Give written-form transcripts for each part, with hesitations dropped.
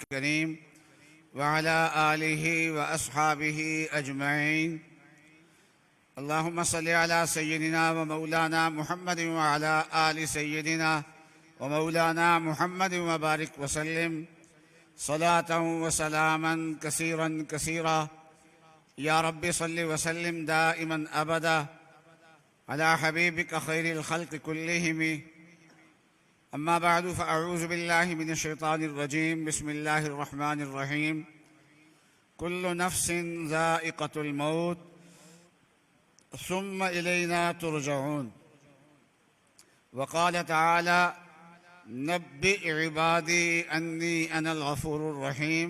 करीम वअला आलिहि व अस्हाबिहि अजमईन। अल्लाहुम्मा सल्लि अला सय्यिदिना व मौलाना मुहम्मद व अला आलि सय्यिदिना व मौलाना मुहम्मद व बारिक व सल्लिम सलातन व सलामन कसीरन कसीरा या रब्बि सल्लि व सल्लिम दाइमन अबदा अला हबीबिक खैरिल खल्क़ि कुल्लिहिम। अम्मा बादु फ़अऊज़ु बिल्लाहि मिनश शैतानिर रजीम। बिस्मिल्लाहिर रहमानिर रहीम। कुल्लु नफ्सिन ज़ाइक़तुल मौत सुम्मा इलैना तुरजऊन। वक़ाल तआला नब्बि इबादी अन्नी अनल गफ़ूरुर रहीम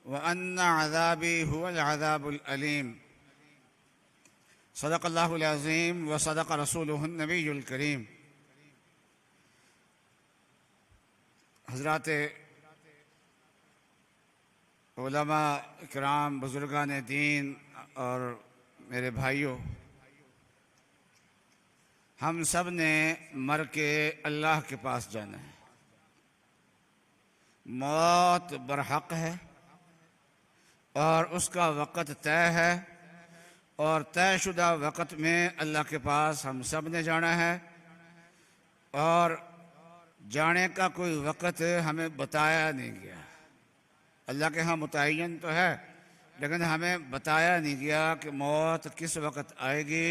व अन्ना अज़ाबी हुवल अज़ाबुल अलीम। सदक़ल्लाहुल अज़ीम व सदक़ रसूलुहुन नबियुल करीम। हज़रात उलमा इकराम, बुज़ुर्गान दीन और मेरे भाइयों, हम सब ने मर के अल्लाह के पास जाना है। मौत बरहक है और उसका वक़्त तय है और तयशुदा वक़्त में अल्लाह के पास हम सब ने जाना है। और जाने का कोई वक़्त हमें बताया नहीं गया। अल्लाह के यहाँ मुतय्यन तो है, लेकिन हमें बताया नहीं गया कि मौत किस वक़्त आएगी।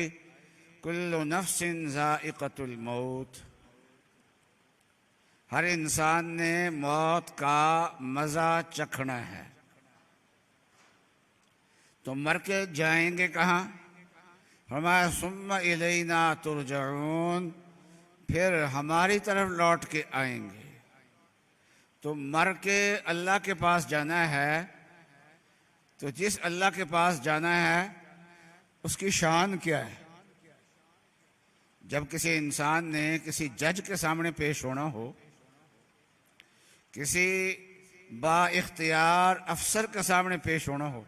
कुल्लु नफ्सिन ज़ाइक़तुल मौत। हर इंसान ने मौत का मज़ा चखना है। तो मर के जाएंगे कहाँ? फरमाया सुम्मा इलैना तुरजऊन, फिर हमारी तरफ लौट के आएंगे। तो मर के अल्लाह के पास जाना है। तो जिस अल्लाह के पास जाना है उसकी शान क्या है? जब किसी इंसान ने किसी जज के सामने पेश होना हो, किसी बाइख्तियार अफसर के सामने पेश होना हो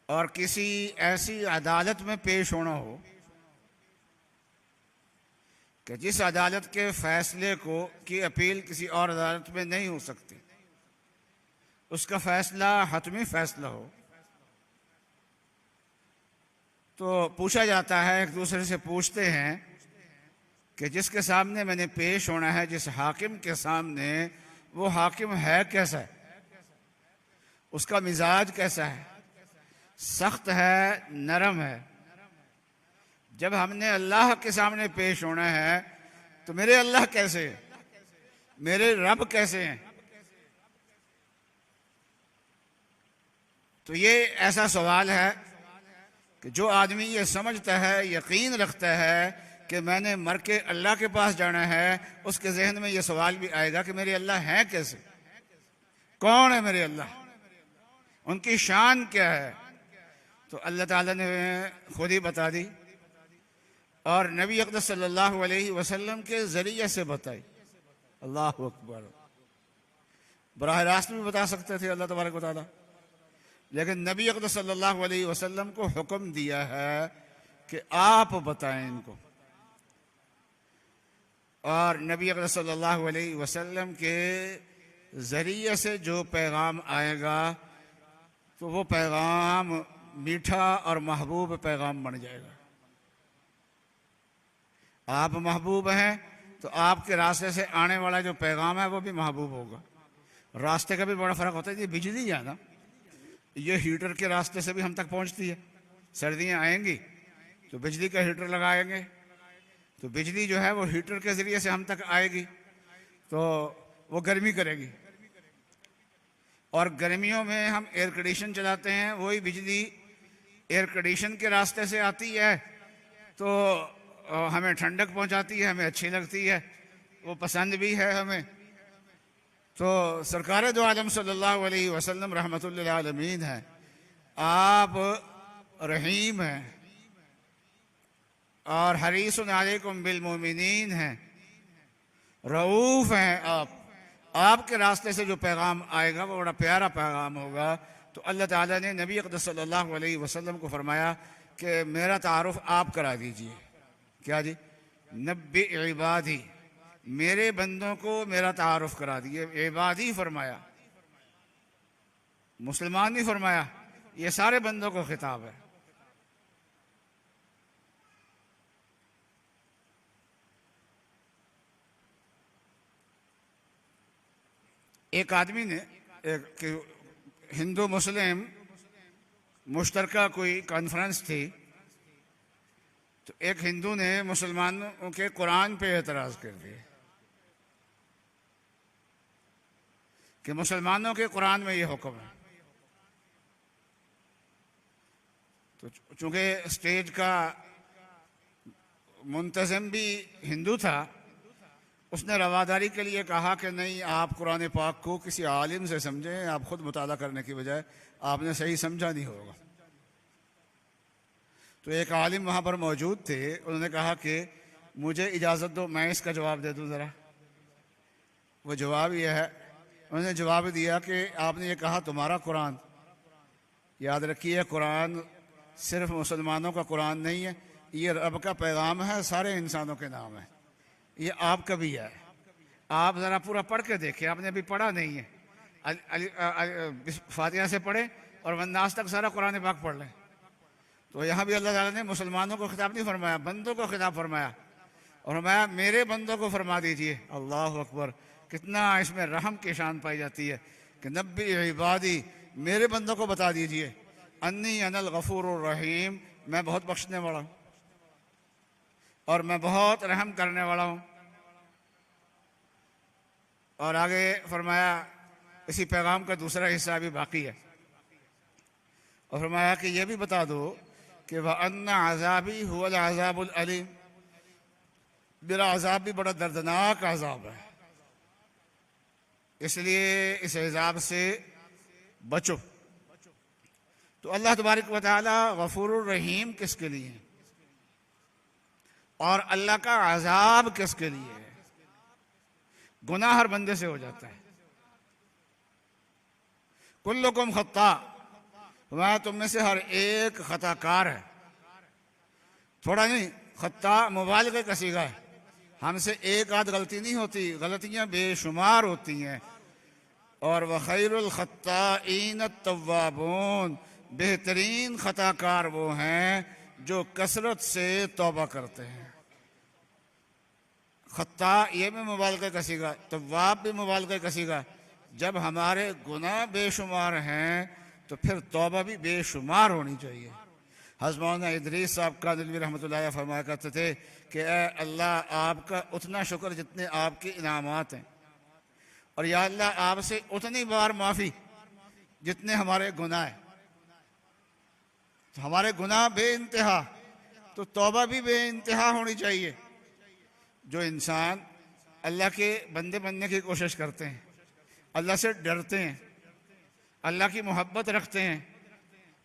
और किसी ऐसी अदालत में पेश होना हो कि जिस अदालत के फैसले को की अपील किसी और अदालत में नहीं हो सकती, उसका फैसला हतमी फैसला हो, तो पूछा जाता है, एक दूसरे से पूछते हैं कि जिसके सामने मैंने पेश होना है, जिस हाकिम के सामने, वो हाकिम है कैसा है, उसका मिजाज कैसा है, सख्त है, नरम है। जब हमने अल्लाह के सामने पेश होना है तो मेरे अल्लाह कैसे हैं, मेरे रब कैसे हैं? तो ये ऐसा सवाल है कि जो आदमी ये समझता है, यकीन रखता है कि मैंने मर के अल्लाह के पास जाना है, उसके जहन में ये सवाल भी आएगा कि मेरे अल्लाह हैं कैसे, कौन है मेरे अल्लाह, उनकी शान क्या है। तो अल्लाह ताला ने खुद ही बता दी और नबी अक़दस सल्लल्लाहु अलैहि वसल्लम के ज़रिए से बताई। अल्लाह अकबर। बराह रास्त भी बता सकते थे अल्लाह तबारक व तआला, लेकिन नबी अक़दस सल्लल्लाहु अलैहि वसल्लम को हुक्म दिया है कि आप बताएं इनको। और नबी अक़दस सल्लल्लाहु अलैहि वसल्लम के ज़रिए से जो पैगाम आएगा तो वो पैगाम मीठा और महबूब पैगाम बन जाएगा। आप महबूब हैं तो आपके रास्ते से आने वाला जो पैगाम है वो भी महबूब होगा। रास्ते का भी बड़ा फ़र्क होता है। ये बिजली है ना, ये हीटर के रास्ते से भी हम तक पहुंचती है। सर्दियां आएंगी तो बिजली का हीटर लगाएंगे, तो बिजली जो है वो हीटर के ज़रिए से हम तक आएगी, तो वो गर्मी करेगी। और गर्मियों में हम एयर कंडीशन चलाते हैं, वही बिजली एयर कंडीशन के रास्ते से आती है, तो हमें ठंडक पहुंचाती है, हमें अच्छी लगती है, वो पसंद भी है हमें। तो सरकार दो आलम सल्लल्लाहु अलैहि वसल्लम रहमतुल लिल आलमीन है। आप रहीम हैं और हरीसुन अलैकुम बिल मोमिनीन हैं, रऊफ़ हैं। आपके रास्ते से जो पैगाम आएगा वो बड़ा प्यारा पैगाम होगा। तो अल्लाह ताला ने नबी अक़दस सल्लल्लाहु अलैहि वसल्लम को फरमाया कि मेरा तारुफ आप करा दीजिए। क्या जी? नब्बि इबादी, मेरे बंदों को मेरा तारुफ करा दिए। इबादी फरमाया, मुसलमान नहीं फरमाया, ये सारे बंदों को खिताब है। एक आदमी ने हिंदू मुस्लिम मुश्तरका कोई कॉन्फ्रेंस थी, तो एक हिंदू ने मुसलमानों के कुरान पे एतराज़ कर दिया कि मुसलमानों के कुरान में ये हुक्म है। तो चूंकि स्टेज का मुंतज़िम भी हिंदू था, उसने रवादारी के लिए कहा कि नहीं, आप कुरान पाक को किसी आलिम से समझें, आप खुद मुताला करने की बजाय आपने सही समझा नहीं होगा। तो एक आलिम वहाँ पर मौजूद थे, उन्होंने कहा कि मुझे इजाज़त दो, मैं इसका जवाब दे दूँ ज़रा। वो जवाब यह है, उन्होंने जवाब दिया कि आपने ये कहा तुम्हारा कुरान, याद रखिए कुरान सिर्फ मुसलमानों का कुरान नहीं है, ये रब का पैगाम है, सारे इंसानों के नाम है, ये आपका भी है। आप ज़रा पूरा पढ़ के देखिए, आपने अभी पढ़ा नहीं है। फातिहा से पढ़े और वन्नास तक सारा कुरान पाक पढ़ लें। तो यहाँ भी अल्लाह ताला ने मुसलमानों को खिताब नहीं फरमाया, बंदों को खिताब फरमाया, और फरमाया मेरे बंदों को फरमा दीजिए। अल्लाह अकबर, कितना इसमें रहम की शान पाई जाती है कि नब्बी इबादी, मेरे बंदों को बता दीजिए, अन्नी अनल गफूरुर रहीम, मैं बहुत बख्शने वाला हूँ और मैं बहुत रहम करने वाला हूँ। और आगे फरमाया, इसी पैगाम का दूसरा हिस्सा भी बाकी है, और फरमाया कि यह भी बता दो कि वह अन्ना अज़ाबी हुवल अज़ाबुल अलीम, मेरा अज़ाब भी बड़ा दर्दनाक अज़ाब है, इसलिए इस अज़ाब से बचो। तो अल्लाह तबारक व तआला गफूरुर रहीम किसके लिए है और अल्लाह का अज़ाब किसके लिए है? गुनाह हर बंदे से हो जाता है। कुल्लुकुम खत्ता, वह तुम में से हर एक खताकार है। थोड़ा नहीं, खत्ता मुबालगे का सीगा है, हमसे एक आध गलती नहीं होती, गलतियां बेशुमार होती हैं। और वह खैरुल खत्ताईन तव्वाबून, बेहतरीन खताकार वो हैं जो कसरत से तौबा करते हैं। खत्ता ये भी मुबालगे का सीगा, तव्वाब भी मुबालगे का सीगा। जब हमारे गुनाह बेशुमार हैं तो फिर तौबा भी बेशुमार होनी चाहिए। हज़रत मौलाना इदरीस साहब कादलवी रहमतुल्लाह अलैह फरमाया करते थे कि ए अल्लाह, आपका उतना शुक्र जितने आपके इनामात हैं, और या अल्लाह आपसे उतनी बार माफ़ी जितने हमारे गुनाह हैं। तो हमारे गुनाह बेइंतहा, तो तौबा भी बेइंतहा होनी चाहिए। जो इंसान अल्लाह के बंदे बनने की कोशिश करते हैं, अल्लाह से डरते हैं, अल्लाह की मोहब्बत रखते हैं,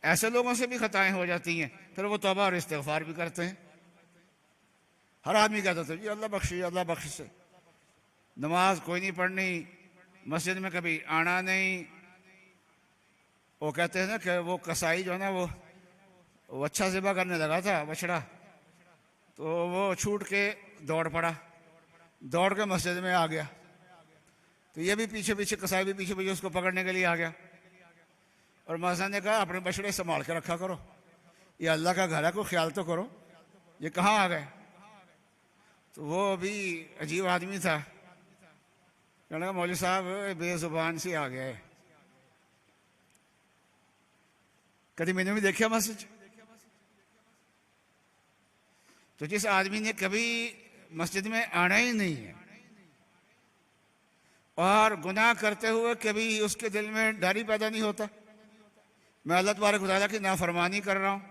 ऐसे लोगों से भी खताएं हो जाती हैं, फिर वो तौबा और इस्तिग़फ़ार भी करते हैं। हर आदमी कहता था जी अल्लाह बख्शी, अल्लाह बख्श से, नमाज कोई नहीं पढ़नी, मस्जिद में कभी आना नहीं। वो कहते हैं ना कि वो कसाई जो है ना, वो अच्छा ज़िबा करने लगा था बछड़ा, तो वो छूट के दौड़ पड़ा, दौड़ के मस्जिद में आ गया। तो ये भी पीछे पीछे, कसाई भी पीछे पीछे उसको पकड़ने के लिए आ गया। और मौज़िन ने कहा अपने बछड़े संभाल के रखा करो, ये अल्लाह का घर है, को ख्याल तो करो, ये कहाँ आ गए। तो वो भी अजीब आदमी था, कहने लगा मौलवी साहब बेजुबान से आ गया है, कभी मैंने भी देखा मस्जिद। तो जिस आदमी ने कभी मस्जिद में आना ही नहीं है और गुनाह करते हुए कभी उसके दिल में डर ही पैदा नहीं होता, मैं अल्लाह तबारक व तआला की नाफरमानी कर रहा हूँ,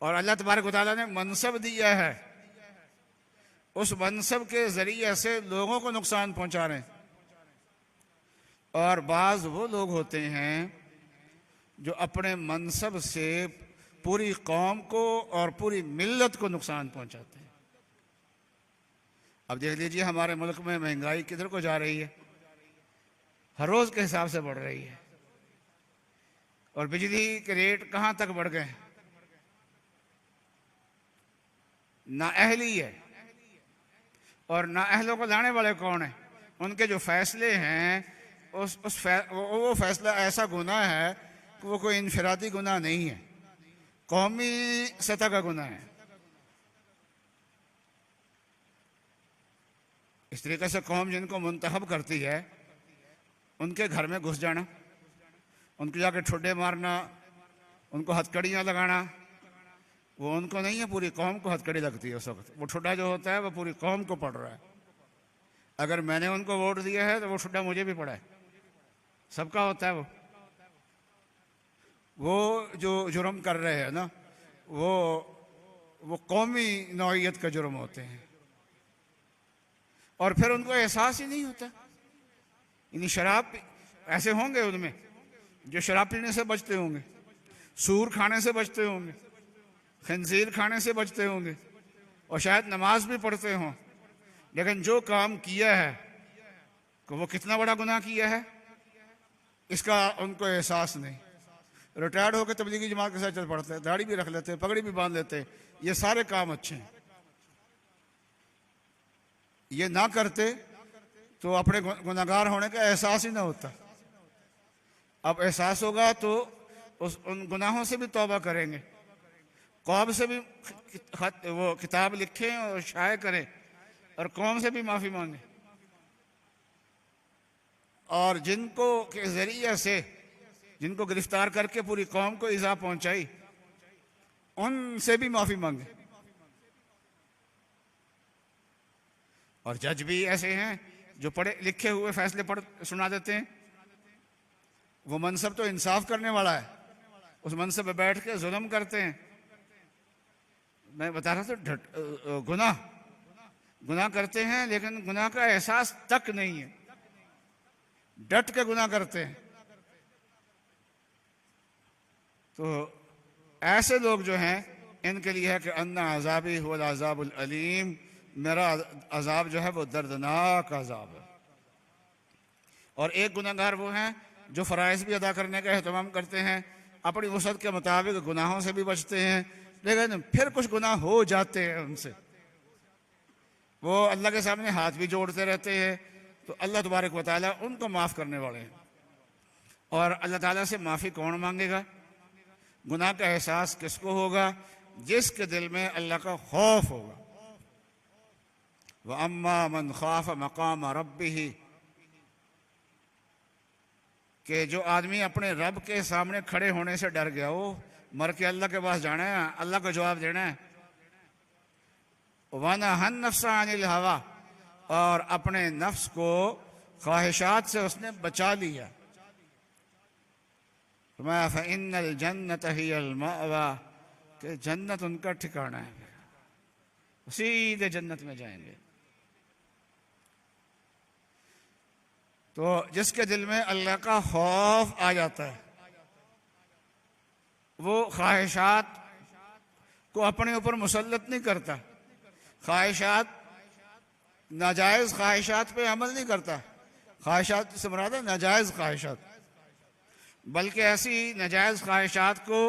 और अल्लाह तबारक व तआला ने मनसब दिया है, उस मनसब के जरिए से लोगों को नुकसान पहुंचा रहे हैं। और बाज़ वो लोग होते हैं जो अपने मनसब से पूरी कौम को और पूरी मिल्लत को नुकसान पहुंचाते हैं। अब देख लीजिए हमारे मुल्क में महंगाई किधर को जा रही है, हर रोज़ के हिसाब से बढ़ रही है, और बिजली के रेट कहाँ तक बढ़ गए। नाअहली है, और नाअहलों को लाने वाले कौन हैं? उनके जो फैसले हैं वो फैसला ऐसा गुनाह है कि वो कोई इनफरादी गुनाह नहीं है, कौमी सतह का गुनाह है। इस तरीके से कौम जिनको मुंतखब करती है उनके घर में घुस जाना, उनको जाके ठुड्डे मारना, उनको हथकड़ियाँ लगाना, वो उनको नहीं है, पूरी कौम को हथकड़ी लगती है उस वक्त। वो ठुड्डा जो होता है वो पूरी कौम को पड़ रहा है। अगर मैंने उनको वोट दिया है तो वो ठुड्डा मुझे भी पड़ा है, सबका होता है। वो जो जुर्म कर रहे हैं ना, वो कौमी नौइयत का जुर्म होते हैं और फिर उनको एहसास ही नहीं होता। यानी शराब ऐसे होंगे उनमें जो शराब पीने से बचते होंगे, सूर खाने से बचते होंगे, खंजीर खाने से बचते होंगे और शायद नमाज भी पढ़ते हों, लेकिन जो काम किया है कि वो कितना बड़ा गुनाह किया है इसका उनको एहसास नहीं। रिटायर्ड होकर तबलीगी जमात के साथ चल पड़ते हैं, दाढ़ी भी रख लेते हैं, पगड़ी भी बांध लेते हैं, ये सारे काम अच्छे हैं। ये ना करते तो अपने गुनाहगार होने का एहसास ही ना होता। अब एहसास होगा तो उन गुनाहों से भी तौबा करेंगे, कौम से भी वो किताब लिखें और शाये करें और कौम से भी माफ़ी मांगे, और जिनको के ज़रिए से जिनको गिरफ्तार करके पूरी कौम को इज़ा पहुंचाई उनसे भी माफ़ी मांगे। और जज भी ऐसे हैं जो पढ़े लिखे हुए फैसले सुना देते हैं। वो मनसब तो इंसाफ करने वाला है, उस मनसब पे बैठ के जुल्म करते हैं। मैं बता रहा था गुनाह करते हैं लेकिन गुनाह का एहसास तक नहीं है, डट के गुनाह करते हैं। तो ऐसे लोग जो हैं इनके लिए है कि अन्ना अज़ाबी हुवल अज़ाबुल अलीम, मेरा अज़ाब जो है वो दर्दनाक अज़ाब है। और एक गुनाहगार वो हैं जो फ़राइज़ भी अदा करने का एहतमाम करते हैं, अपनी वसअत के मुताबिक गुनाहों से भी बचते हैं, लेकिन फिर कुछ गुनाह हो जाते हैं उनसे, वो अल्लाह के सामने हाथ भी जोड़ते रहते हैं। तो अल्लाह तबारक व तआला उनको माफ़ करने वाले हैं। और अल्लाह ताला से माफ़ी कौन मांगेगा? गुनाह का एहसास किसको होगा? जिसके दिल में अल्लाह का खौफ होगा। व अम्मा मन खाफ मकाम रब्बिही, कि जो आदमी अपने रब के सामने खड़े होने से डर गया, वो मर के अल्लाह के पास जाना है, अल्लाह को जवाब देना है। वनहन नफ्सा अनिल हवा, और अपने नफ्स को ख्वाहिशात से उसने बचा लिया। फ़इन्नल जन्नत हियल मअवा, कि जन्नत उनका ठिकाना है, सीधे जन्नत में जाएंगे। तो जिसके दिल में अल्लाह का खौफ आ जाता है वो ख्वाहिशात को अपने ऊपर मुसल्लत नहीं करता, ख्वाहिशात नाजायज़ ख्वाहिशात पे अमल नहीं करता। ख्वाहिशात से मुराद है नाजायज़ ख्वाहिशात, बल्कि ऐसी नाजायज़ ख्वाहिशात को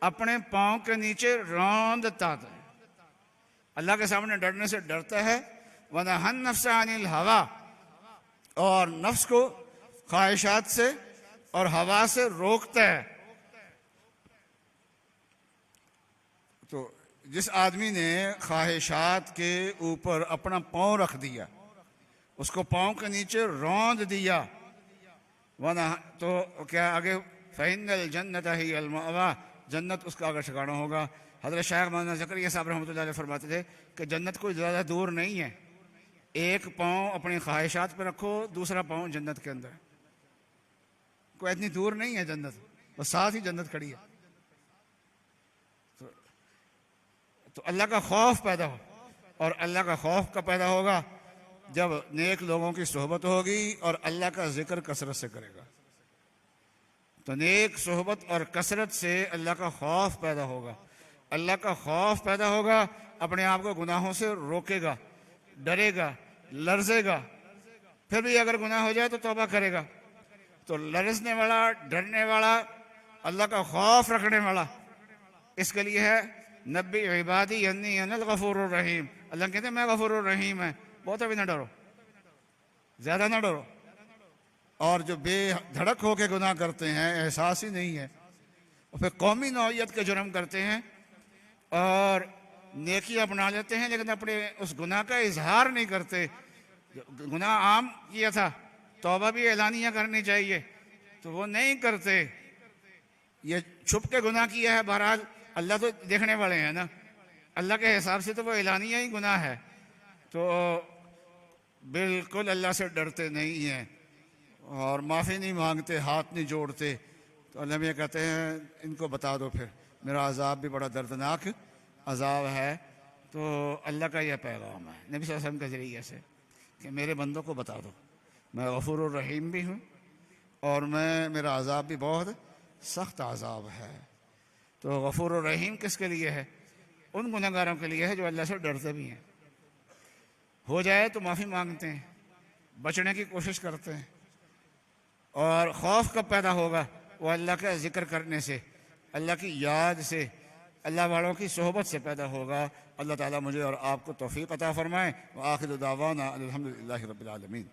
अपने पाँव के नीचे रौंदता है। अल्लाह के सामने डरने से डरता है। वनहन नफ्सा अनिल हवा, और नफ्स को ख्वाहिशात से और हवा से रोकता है। तो जिस आदमी ने ख्वाहिशात के ऊपर अपना पाँव रख दिया, उसको पाँव के नीचे रौंद दिया, वना तो क्या आगे फ़इन्नल जन्नत हियल मअवा, जन्नत उसका आगे ठिकाना होगा। हज़रत शायख मौलाना ज़करिया साहब रहमतुल्लाह अलैह फरमाते थे कि जन्नत कोई ज़्यादा दूर नहीं है, एक पाँव अपनी ख्वाहिशात पे रखो, दूसरा पाँव जन्नत के अंदर, कोई इतनी दूर नहीं है जन्नत, बस साथ ही जन्नत खड़ी है। तो अल्लाह का खौफ पैदा हो, और अल्लाह का खौफ कब पैदा होगा? जब नेक लोगों की सोहबत होगी और अल्लाह का जिक्र कसरत से करेगा। तो नेक सोहबत और कसरत से अल्लाह का खौफ पैदा होगा। अल्लाह का खौफ पैदा होगा, अपने आप को गुनाहों से रोकेगा, डरेगा, लर्जेगा, फिर भी अगर गुनाह हो जाए तो तौबा करेगा। तो लरजने वाला, डरने वाला, अल्लाह का खौफ रखने वाला, इसके लिए है नब्बी इबादी अन्नी अनल गफूरुर रहीम। अल्लाह कहते हैं मैं गफूरुर रहीम है, बहुत अभी ना डरो, ज़्यादा ना डरो। और जो बेधड़क होके गुनाह करते हैं, एहसास ही नहीं है, और फिर कौमी नौइयत के जुर्म करते हैं और नेकी अपना लेते हैं, लेकिन अपने उस गुनाह का इजहार नहीं करते। गुनाह आम किया था, तौबा भी एलानिया करनी चाहिए, तो वो नहीं करते। ये छुप के गुनाह किया है, बहरहाल अल्लाह तो देखने वाले हैं ना, अल्लाह के हिसाब से तो वो एलानिया ही गुनाह है, तो बिल्कुल अल्लाह से डरते नहीं हैं और माफ़ी नहीं मांगते, हाथ नहीं जोड़ते। तो अल्लाह में कहते हैं इनको बता दो फिर मेरा अजाब भी बड़ा दर्दनाक अजाब है। तो अल्लाह का यह पैगाम है नबी सल्लल्लाहु अलैहि वसल्लम के ज़रिए से कि मेरे बंदों को बता दो मैं गफूर रहीम भी हूँ और मेरा अजाब भी बहुत सख्त अजाब है। तो गफूर रहीम किसके लिए है? उन गुनहगारों के लिए है जो अल्लाह से डरते भी हैं, हो जाए तो माफ़ी मांगते हैं, बचने की कोशिश करते हैं। और खौफ कब पैदा होगा? वो अल्लाह का जिक्र करने से, अल्लाह की याद से, अल्लाह वालों की सोहबत से पैदा होगा। अल्लाह ताला मुझे और आपको तौफीक अता फरमाए। व आखिर दावाना अल्हम्दुलिल्लाहि रब्बिल आलमीन।